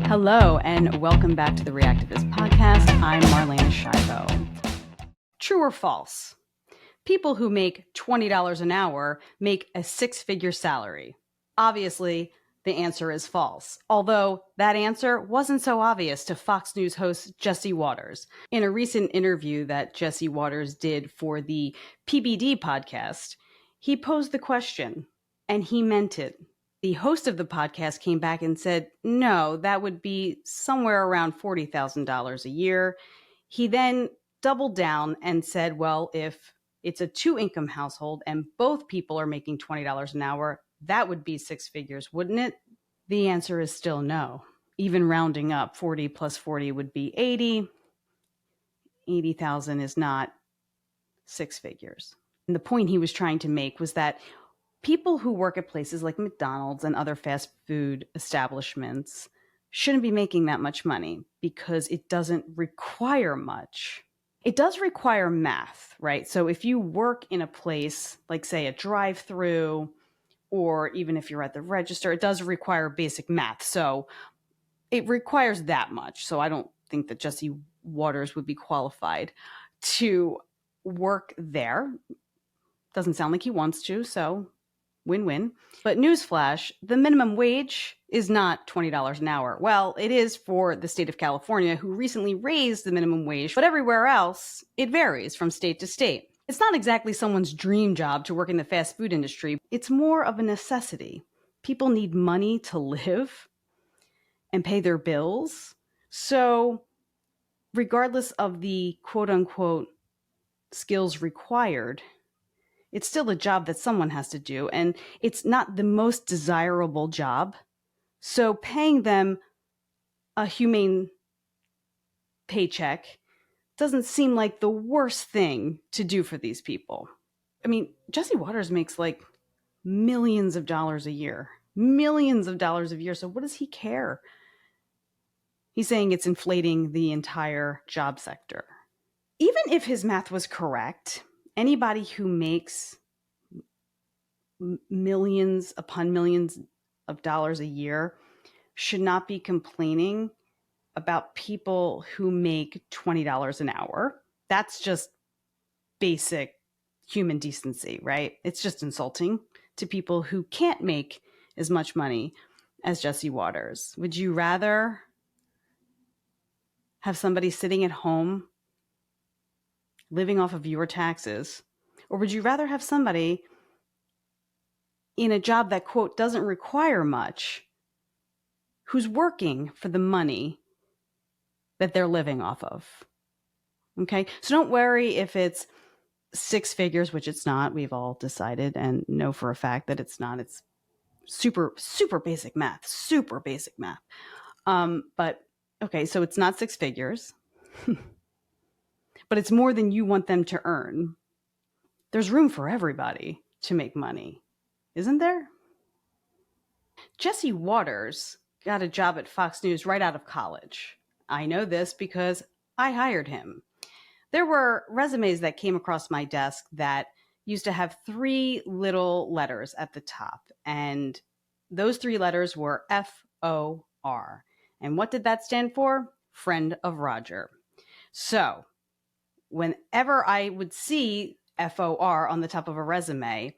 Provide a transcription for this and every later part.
Hello, and welcome back to the Reactivist Podcast. I'm Marlena Shivo. True or false? People who make $20 an hour make a six-figure salary. Obviously, the answer is false, although that answer wasn't so obvious to Fox News host Jesse Watters. In a recent interview that Jesse Watters did for the PBD podcast, he posed the question, and he meant it. The host of the podcast came back and said, no, that would be somewhere around $40,000 a year. He then doubled down and said, well, if it's a two-income household and both people are making $20 an hour, that would be six figures, wouldn't it? The answer is still no. Even rounding up, 40 plus 40 would be 80. 80,000 is not six figures. And the point he was trying to make was that people who work at places like McDonald's and other fast food establishments shouldn't be making that much money because it doesn't require much. It does require math, right? So if you work in a place like, say, a drive-through, or even if you're at the register, it does require basic math. So it requires that much. So I don't think that Jesse Watters would be qualified to work there. Doesn't sound like he wants to, so win-win. But newsflash, the minimum wage is not $20 an hour. Well, it is for the state of California, who recently raised the minimum wage, but everywhere else, it varies from state to state. It's not exactly someone's dream job to work in the fast food industry. It's more of a necessity. People need money to live and pay their bills. So regardless of the quote-unquote skills required, it's still a job that someone has to do, and it's not the most desirable job. So paying them a humane paycheck doesn't seem like the worst thing to do for these people. I mean, Jesse Watters makes like millions of dollars a year. Millions of dollars a year. So what does he care? He's saying it's inflating the entire job sector. Even if his math was correct, anybody who makes millions upon millions of dollars a year should not be complaining about people who make $20 an hour. That's just basic human decency, right? It's just insulting to people who can't make as much money as Jesse Watters. Would you rather have somebody sitting at home living off of your taxes, or would you rather have somebody in a job that, quote, doesn't require much, who's working for the money that they're living off of? Okay, so don't worry if it's six figures, which it's not. We've all decided and know for a fact that it's not. It's super basic math, super basic math. But okay, so it's not six figures, but it's more than you want them to earn. There's room for everybody to make money, isn't there? Jesse Watters got a job at Fox News right out of college. I know this because I hired him. There were resumes that came across my desk that used to have three little letters at the top, and those three letters were FOR. And what did that stand for? Friend of Roger. So whenever I would see FOR on the top of a resume,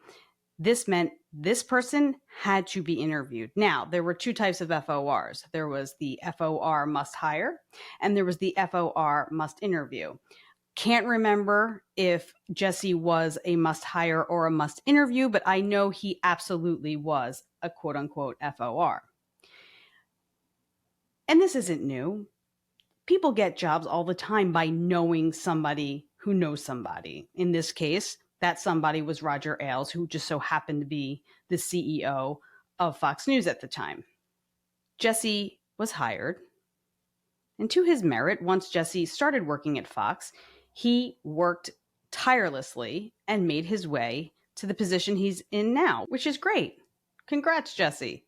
this meant this person had to be interviewed. Now, there were two types of FORs. There was the FOR must hire, and there was the FOR must interview. Can't remember if Jesse was a must hire or a must interview, but I know he absolutely was a quote unquote FOR. And this isn't new. People get jobs all the time by knowing somebody who knows somebody. In this case, that somebody was Roger Ailes, who just so happened to be the CEO of Fox News at the time. Jesse was hired. And to his merit, once Jesse started working at Fox, he worked tirelessly and made his way to the position he's in now, which is great. Congrats, Jesse.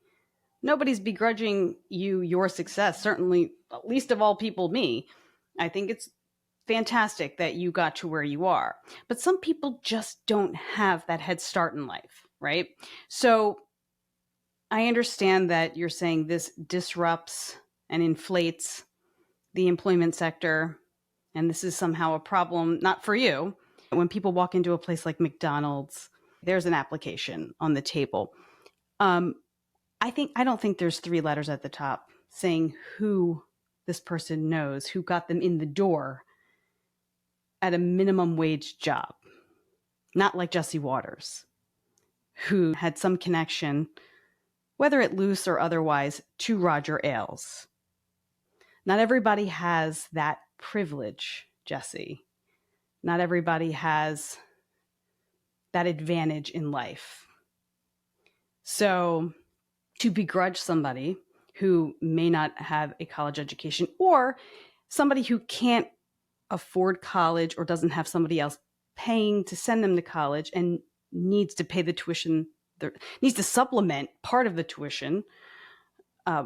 Nobody's begrudging you your success, certainly, least of all people, me. I think it's fantastic that you got to where you are. But some people just don't have that head start in life, right? So I understand that you're saying this disrupts and inflates the employment sector. And this is somehow a problem, not for you. When people walk into a place like McDonald's, there's an application on the table. I don't think there's 3 letters at the top saying who this person knows, who got them in the door at a minimum wage job. Not like Jesse Waters, who had some connection, whether it loose or otherwise, to Roger Ailes. Not everybody has that privilege, Jesse. Not everybody has that advantage in life. So to begrudge somebody who may not have a college education, or somebody who can't afford college or doesn't have somebody else paying to send them to college and needs to pay the tuition, needs to supplement part of the tuition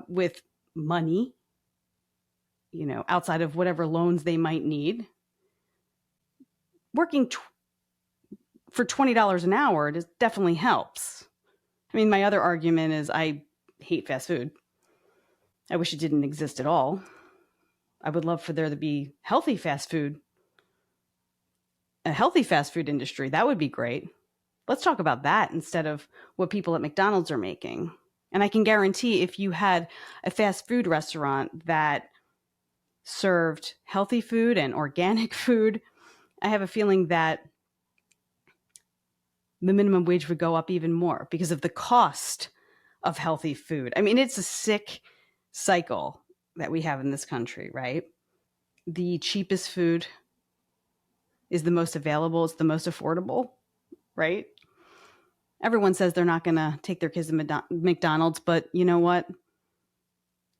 with money, outside of whatever loans they might need. Working for $20 an hour definitely helps. I mean, my other argument is I hate fast food. I wish it didn't exist at all. I would love for there to be healthy fast food, a healthy fast food industry. That would be great. Let's talk about that instead of what people at McDonald's are making. And I can guarantee if you had a fast food restaurant that served healthy food and organic food, I have a feeling that the minimum wage would go up even more because of the cost of healthy food. I mean, it's a sick cycle that we have in this country, right? The cheapest food is the most available, it's the most affordable, right? Everyone says they're not going to take their kids to McDonald's, but you know what?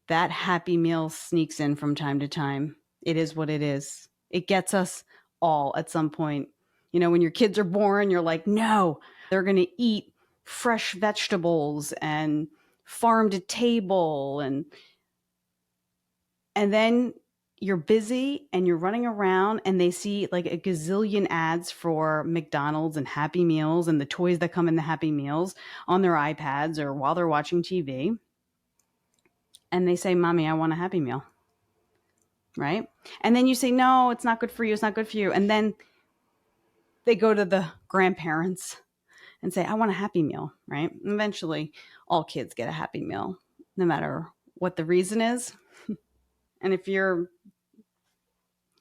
That Happy Meal sneaks in from time to time. It is what it is. It gets us all at some point. When your kids are born, you're like, no, they're going to eat fresh vegetables and farm to table. And then you're busy and you're running around and they see like a gazillion ads for McDonald's and Happy Meals and the toys that come in the Happy Meals on their iPads or while they're watching TV. And they say, Mommy, I want a Happy Meal. Right? And then you say, no, it's not good for you. It's not good for you. And then they go to the grandparents and say, I want a Happy Meal, right? And eventually, all kids get a Happy Meal, no matter what the reason is. And if you're,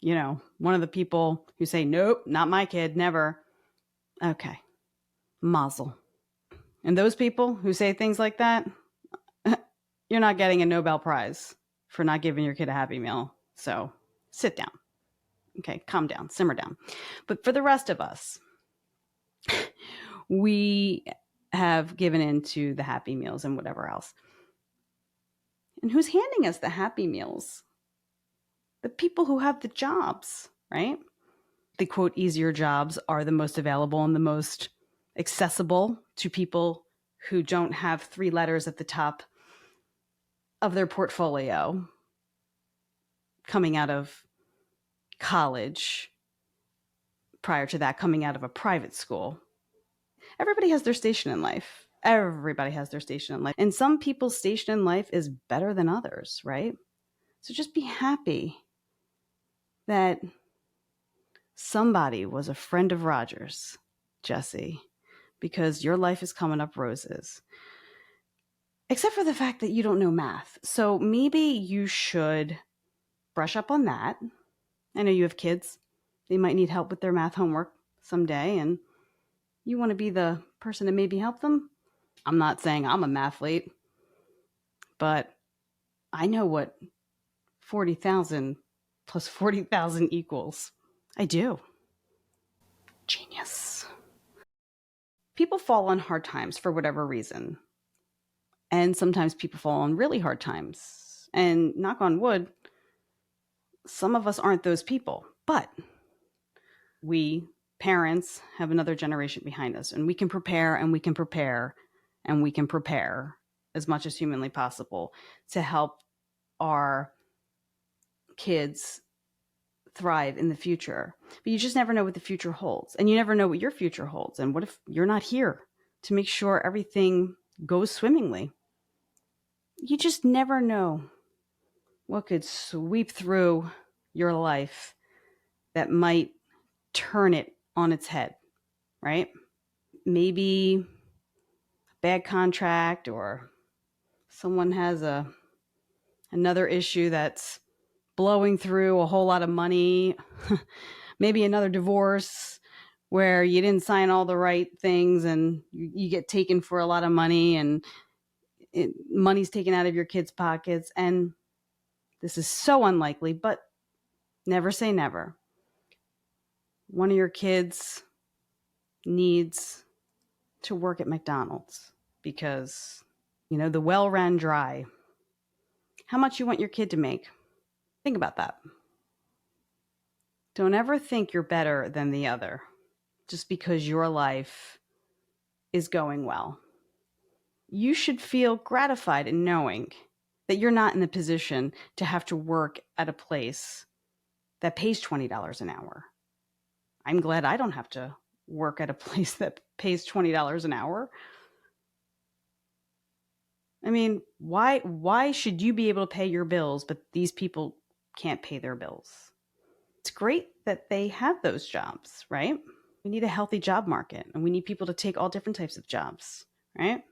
one of the people who say, nope, not my kid, never. Okay, mazel. And those people who say things like that, you're not getting a Nobel Prize for not giving your kid a Happy Meal. So sit down. Okay, calm down, simmer down. But for the rest of us, we have given in to the Happy Meals and whatever else. And who's handing us the Happy Meals? The people who have the jobs, right? The quote, easier jobs are the most available and the most accessible to people who don't have 3 letters at the top of their portfolio coming out of college, prior to that coming out of a private school. Everybody has their station in life. Everybody has their station in life. And some people's station in life is better than others, right? So just be happy that somebody was a friend of Roger's, Jesse, because your life is coming up roses. Except for the fact that you don't know math. So maybe you should brush up on that. I know you have kids. They might need help with their math homework someday, and you want to be the person to maybe help them. I'm not saying I'm a mathlete, but I know what 40,000 plus 40,000 equals. I do. Genius. People fall on hard times for whatever reason. And sometimes people fall on really hard times. And knock on wood, some of us aren't those people. But we parents have another generation behind us. And we can prepare and we can prepare and we can prepare as much as humanly possible to help our kids thrive in the future. But you just never know what the future holds. And you never know what your future holds. And what if you're not here to make sure everything goes swimmingly? You just never know What could sweep through your life that might turn it on its head, right? Maybe a bad contract, or someone has another issue that's blowing through a whole lot of money. Maybe another divorce where you didn't sign all the right things and you get taken for a lot of money, and money's taken out of your kids' pockets. And this is so unlikely, but never say never. One of your kids needs to work at McDonald's because, the well ran dry. How much you want your kid to make? Think about that. Don't ever think you're better than the other just because your life is going well. You should feel gratified in knowing that you're not in the position to have to work at a place that pays $20 an hour. I'm glad I don't have to work at a place that pays $20 an hour. I mean, why should you be able to pay your bills, but these people can't pay their bills? It's great that they have those jobs, right? We need a healthy job market, and we need people to take all different types of jobs, right?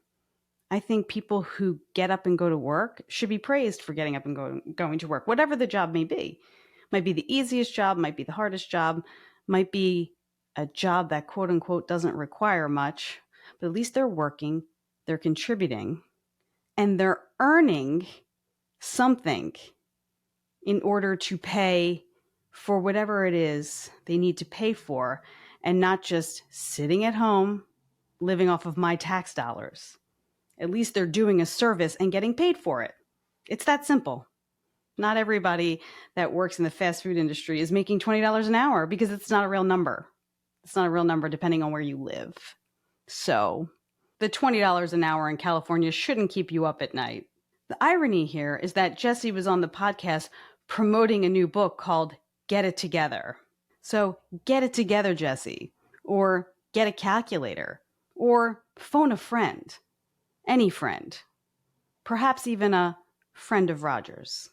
I think people who get up and go to work should be praised for getting up and going to work, whatever the job may be. Might be the easiest job, might be the hardest job, might be a job that quote unquote doesn't require much, but at least they're working, they're contributing, and they're earning something in order to pay for whatever it is they need to pay for, and not just sitting at home living off of my tax dollars. At least they're doing a service and getting paid for it. It's that simple. Not everybody that works in the fast food industry is making $20 an hour, because it's not a real number. It's not a real number depending on where you live. So the $20 an hour in California shouldn't keep you up at night. The irony here is that Jesse was on the podcast promoting a new book called Get It Together. So get it together, Jesse, or get a calculator, or phone a friend, any friend, perhaps even a friend of Roger's.